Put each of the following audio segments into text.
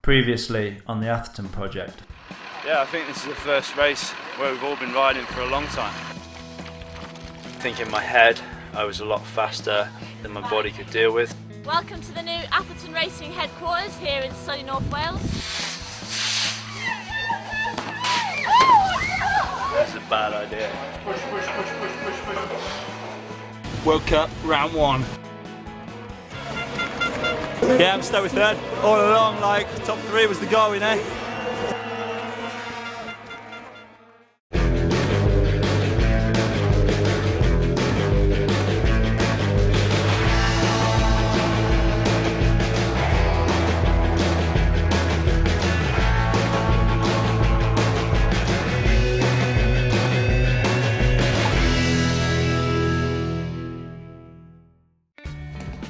Previously on the Atherton project. Yeah, I think this is the first race where we've all been riding for a long time. I think in my head I was a lot faster than my body could deal with. Welcome to the new Atherton Racing headquarters here in sunny North Wales. That's a bad idea. Push, push, push, push, push, push. World Cup, round one. Yeah, I'm stuck with third. All along, like, top three was the goal, you know?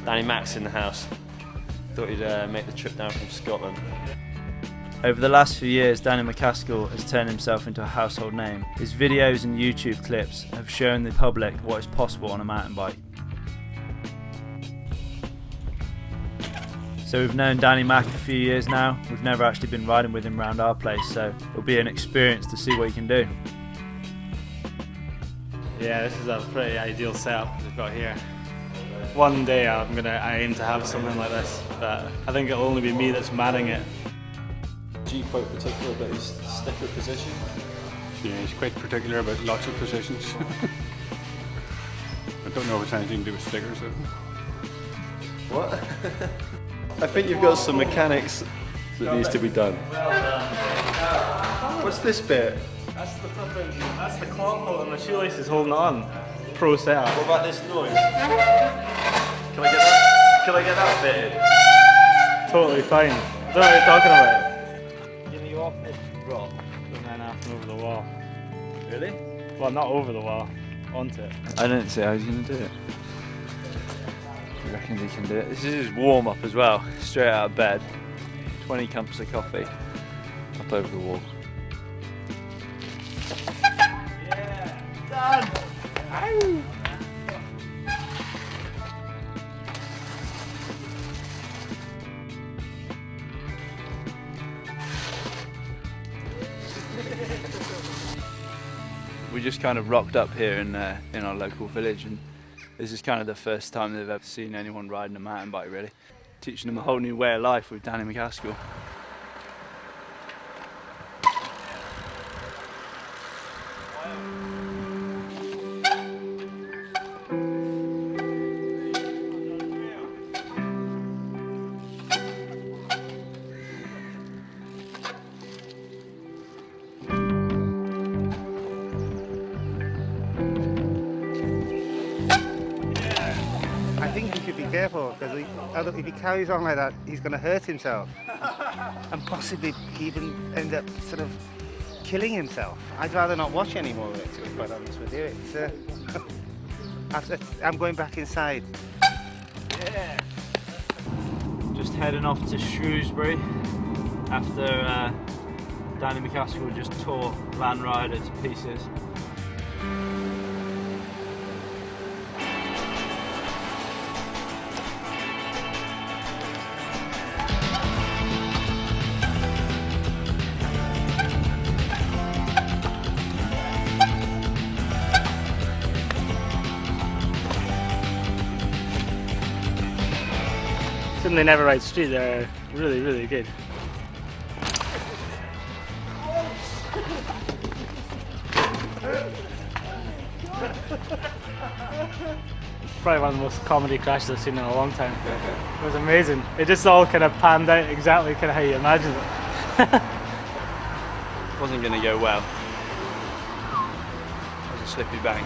Danny Mack's in the house. Thought he'd make the trip down from Scotland. Over the last few years, Danny McCaskill has turned himself into a household name. His videos and YouTube clips have shown the public what is possible on a mountain bike. So we've known Danny Mack a few years now. We've never actually been riding with him around our place, so it'll be an experience to see what he can do. Yeah, this is a pretty ideal setup we've got here. One day I aim to have something like this, but I think it'll only be me that's manning it. G quite particular about his sticker position. Yeah, he's quite particular about lots of positions. I don't know if it's anything to do with stickers though. What? I think you've got some mechanics that needs to be done. What's this bit? That's the clock hold and my shoelace is holding it on. Pro setup. What about this noise? Can I get that fitted? Totally fine. I don't know what you're talking about. Getting you off this rock and then after over the wall. Really? Well, not over the wall, onto it. I don't see how he's going to do it. I reckon he can do it. This is his warm up as well. Straight out of bed. 20 cups of coffee. Up over the wall. Yeah, done! Ow. We just kind of rocked up here in our local village, and this is kind of the first time they've ever seen anyone riding a mountain bike, really. Teaching them a whole new way of life with Danny McCaskill. I think he should be careful, because if he carries on like that, he's going to hurt himself and possibly even end up sort of killing himself. I'd rather not watch any more of it, to be quite honest with you. I'm going back inside. Yeah. Just heading off to Shrewsbury after Danny McCaskill just tore Van Ryder to pieces. They never ride street, they're really, really good. Probably one of the most comedy crashes I've seen in a long time. It was amazing. It just all kind of panned out exactly kind of how you imagined it. Wasn't going to go well. It was a slippy bank.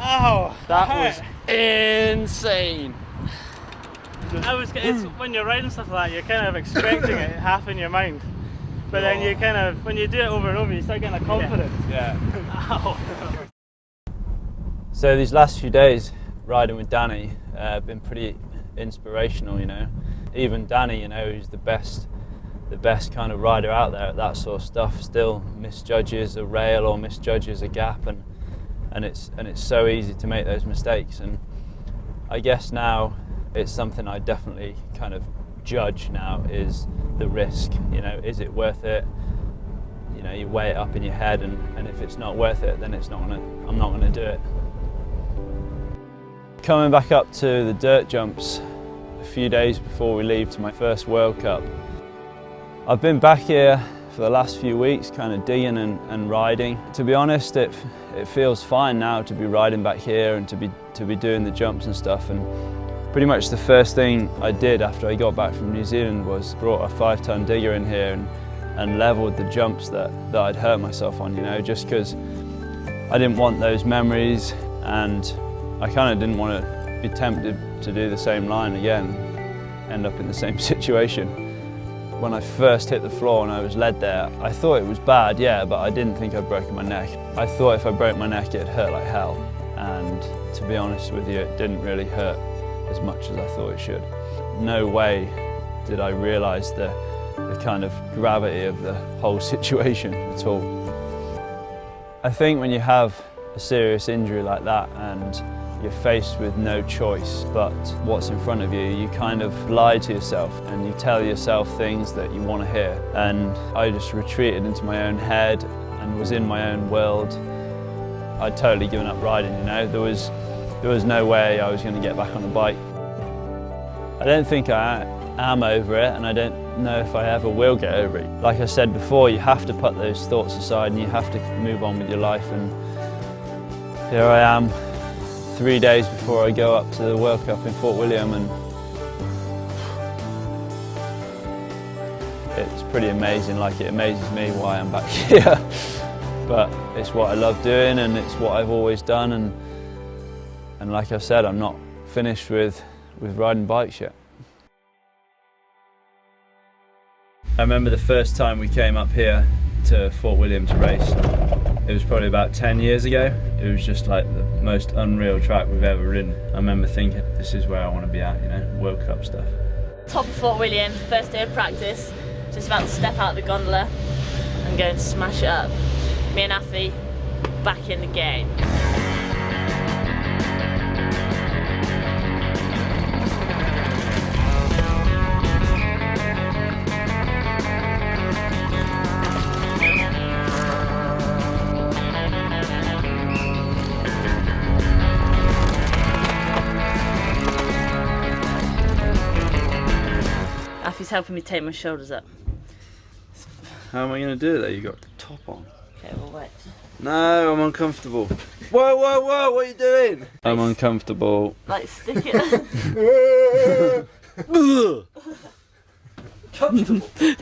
Oh, that was insane. It's when you're riding stuff like that, you're kind of expecting it half in your mind. But then you kind of, when you do it over and over, you start getting a confidence. Yeah. Ow. So these last few days riding with Danny have been pretty inspirational, you know. Even Danny, you know, who's the best kind of rider out there at that sort of stuff, still misjudges a rail or misjudges a gap, and it's so easy to make those mistakes. And I guess now it's something I definitely kind of judge now, is the risk, you know, is it worth it? You know, you weigh it up in your head, and if it's not worth it, then I'm not gonna do it. Coming back up to the dirt jumps a few days before we leave to my first World Cup. I've been back here for the last few weeks, kind of digging and riding. To be honest, it feels fine now to be riding back here and to be doing the jumps and stuff. And pretty much the first thing I did after I got back from New Zealand was brought a 5-ton digger in here and leveled the jumps that I'd hurt myself on, you know, just because I didn't want those memories, and I kind of didn't want to be tempted to do the same line again, end up in the same situation. When I first hit the floor and I was led there, I thought it was bad, yeah, but I didn't think I'd broken my neck. I thought if I broke my neck it'd hurt like hell, and to be honest with you, it didn't really hurt as much as I thought it should. No way did I realise the kind of gravity of the whole situation at all. I think when you have a serious injury like that and you're faced with no choice but what's in front of you, you kind of lie to yourself and you tell yourself things that you want to hear. And I just retreated into my own head and was in my own world. I'd totally given up riding, you know. There was no way I was going to get back on the bike. I don't think I am over it, and I don't know if I ever will get over it. Like I said before, you have to put those thoughts aside and you have to move on with your life. And here I am, 3 days before I go up to the World Cup in Fort William, and it's pretty amazing. Like, it amazes me why I'm back here. But it's what I love doing and it's what I've always done, and like I said, I'm not finished with riding bikes yet. I remember the first time we came up here to Fort William to race. It was probably about 10 years ago. It was just like the most unreal track we've ever ridden. I remember thinking, this is where I want to be at, you know, World Cup stuff. Top of Fort William, first day of practice, just about to step out the gondola and go and smash it up. Me and Afi back in the game. Afi's helping me take my shoulders up. How am I going to do that? You got the top on. Okay, we'll wait. No, I'm uncomfortable. Whoa, whoa, whoa, what are you doing? I'm uncomfortable. Like, stick it.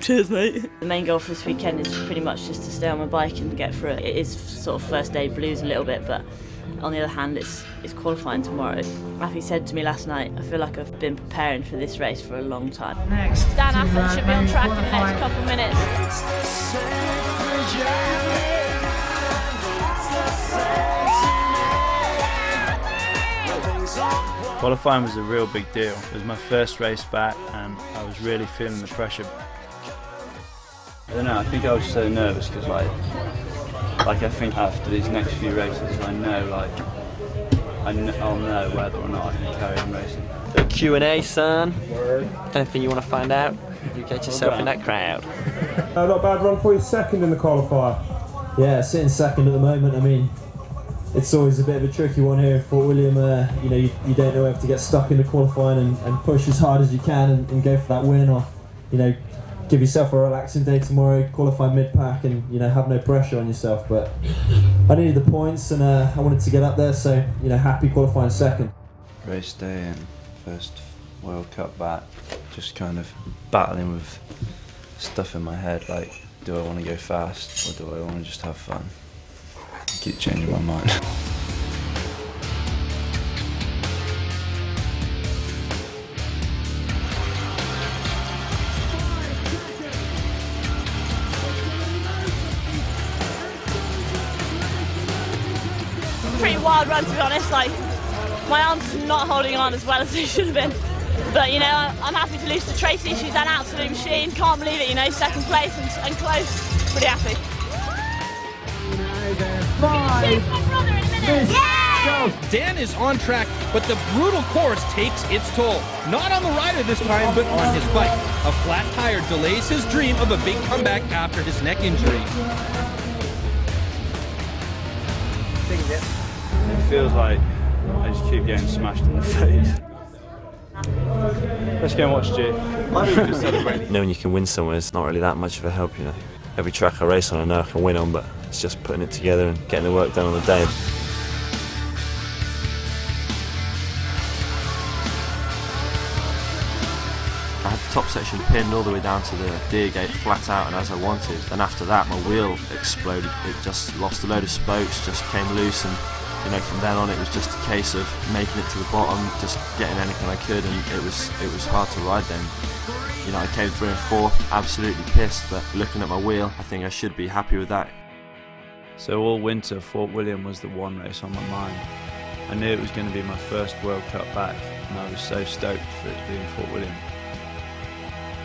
Cheers, mate. The main goal for this weekend is pretty much just to stay on my bike and get through it. It is sort of first day blues a little bit, but on the other hand, it's qualifying tomorrow. Afi said to me last night, I feel like I've been preparing for this race for a long time. Next. Dan Afford should be on track in the next couple of minutes. Qualifying was a real big deal. It was my first race back and I was really feeling the pressure. I don't know, I think I was so nervous because like I think after these next few races I'll know whether or not I can carry on racing. The Q&A, son. Anything you want to find out? You get yourself in that crowd. Not a bad run for you, second in the qualifier. Yeah, sitting second at the moment. I mean, it's always a bit of a tricky one here in Fort William. You know, you don't know if to get stuck in the qualifying and push as hard as you can and go for that win, or, you know, give yourself a relaxing day tomorrow, qualify mid-pack and, you know, have no pressure on yourself. But I needed the points and I wanted to get up there, so, you know, happy qualifying second. Race day and first World Cup back, just kind of battling with stuff in my head, like, do I want to go fast or do I want to just have fun? I keep changing my mind. pretty wild run, to be honest. Like, my arms are not holding on as well as they should have been. But, you know, I'm happy to lose to Tracy. She's an absolute machine. Can't believe it, you know, second place and close. Pretty happy. 5. Yeah! Dan is on track, but the brutal course takes its toll. Not on the rider this time, but on his bike. A flat tire delays his dream of a big comeback after his neck injury. It feels like I just keep getting smashed in the face. Let's go and watch G. You know, when you can win somewhere, it's not really that much of a help, you know. Every track I race on, I know I can win on, but it's just putting it together and getting the work done on the day. I had the top section pinned all the way down to the gear gate flat out and as I wanted. Then after that my wheel exploded. It just lost a load of spokes, just came loose, and you know, from then on it was just a case of making it to the bottom, just getting anything I could, and it was hard to ride then. You know, I came through in fourth, absolutely pissed, but looking at my wheel, I think I should be happy with that. So all winter, Fort William was the one race on my mind. I knew it was going to be my first World Cup back, and I was so stoked for it to be in Fort William.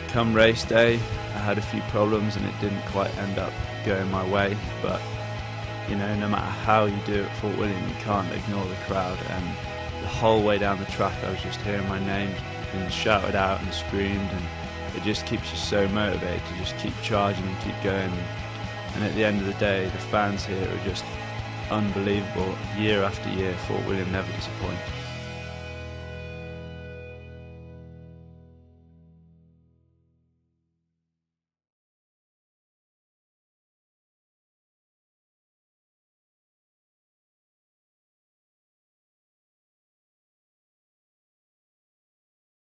Come race day, I had a few problems and it didn't quite end up going my way, but you know, no matter how you do at Fort William, you can't ignore the crowd, and the whole way down the track I was just hearing my name being shouted out and screamed, and it just keeps you so motivated to just keep charging and keep going. And at the end of the day, the fans here are just unbelievable. Year after year, Fort William never disappoints.